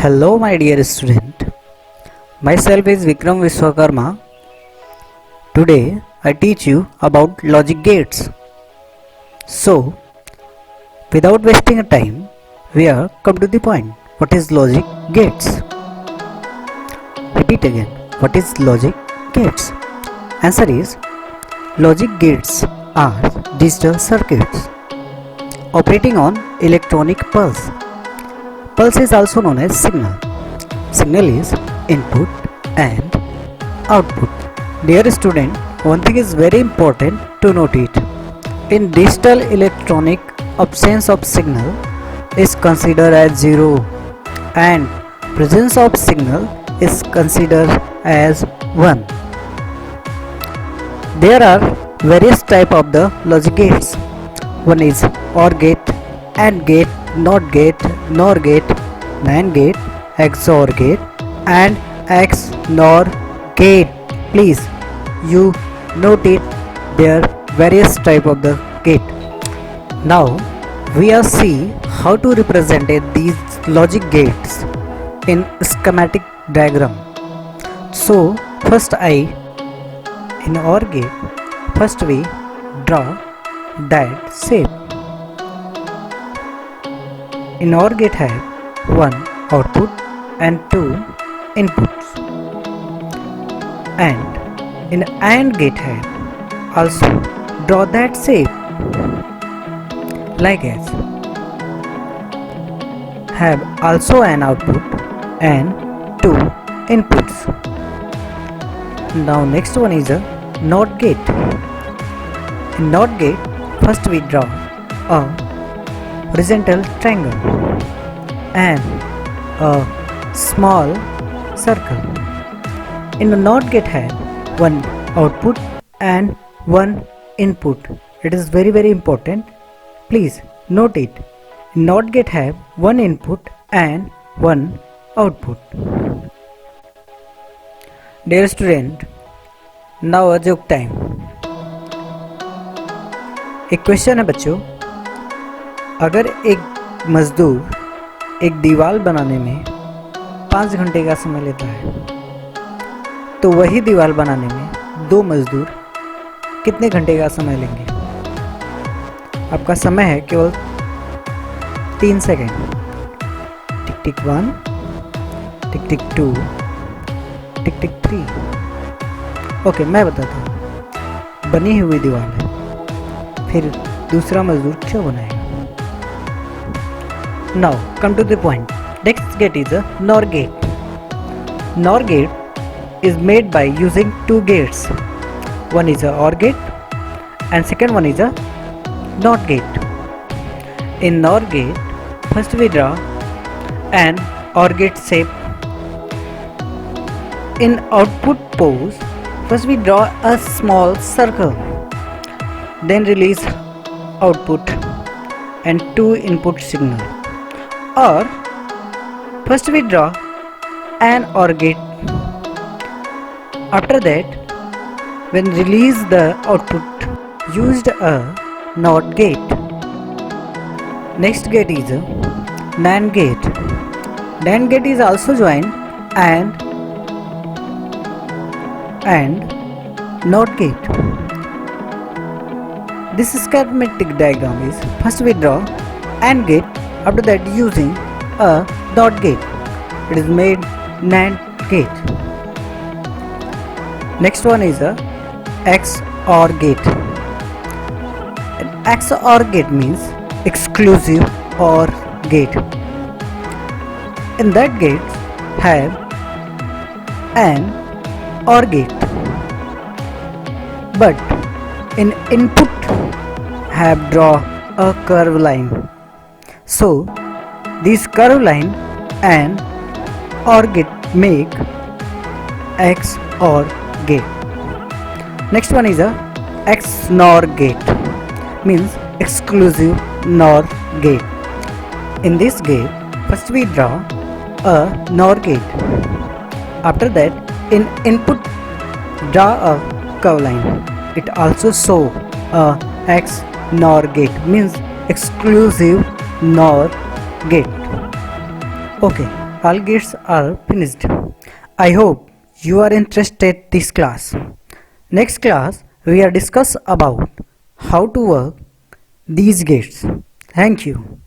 Hello, my dear student. Myself is Vikram Vishwakarma. Today, I teach you about logic gates. So, without wasting time, we are come to the point. What is logic gates? Repeat again. What is logic gates? Answer is logic gates are digital circuits operating on electronic pulse. Pulse is also known as signal. Signal is input and output. Dear student, one thing is very important to note it. In digital electronic, absence of signal is considered as zero and presence of signal is considered as 1. There are various types of the logic gates. One is OR gate, AND gate, NOT gate, NOR gate, NAND gate, XOR gate and XNOR gate. Please, you note it, there are various type of the gate. Now, we are see how to represent these logic gates in schematic diagram. So, first in OR gate, first we draw that shape. In OR gate have 1 output and 2 inputs, and in AND gate have also draw that shape like as have also an output and 2 inputs. Now next one is a NOT gate. In NOT gate, first we draw a horizontal triangle and a small circle. In the NOT gate have 1 output and 1 input. It is very important. Please note it. In NOT gate have 1 input and 1 output. Dear student, now a joke time. एक question है बच्चों, अगर एक मजदूर एक दीवार बनाने में 5 घंटे का समय लेता है तो वही दीवार बनाने में 2 मजदूर कितने घंटे का समय लेंगे? आपका समय है केवल 3 सेकेंड. टिक टिक 1, टिक टिक 2, टिक टिक 3. ओके, मैं बताता हूँ. बनी हुई दीवार है, फिर दूसरा मजदूर क्यों बनाएगा? Now come to the point. Next gate is a NOR gate. NOR gate is made by using 2 gates. One is a OR gate and second one is a NOT gate. In NOR gate, first we draw an OR gate shape. In output pose, first we draw a small circle. Then release output and 2 input signal. Or first we draw an OR gate. After that, when release the output, used a NOT gate. Next gate is a NAND gate. NAND gate is also joined and NOT gate. This schematic diagram is first we draw AND gate, after that using a NOT gate. It is made NAND gate. Next one is a XOR gate. An XOR gate means exclusive OR gate. In that gate have an OR gate, but in input have draw a curved line. So this curved line and OR gate make XOR gate. Next one is a XNOR gate, means exclusive NOR gate. In this gate, first we draw a NOR gate. After that, in input draw a curved line. It also show a XNOR gate, means exclusive NOR gate. Okay, all gates are finished. I hope you are interested this class. Next class we are discuss about how to work these gates. Thank you.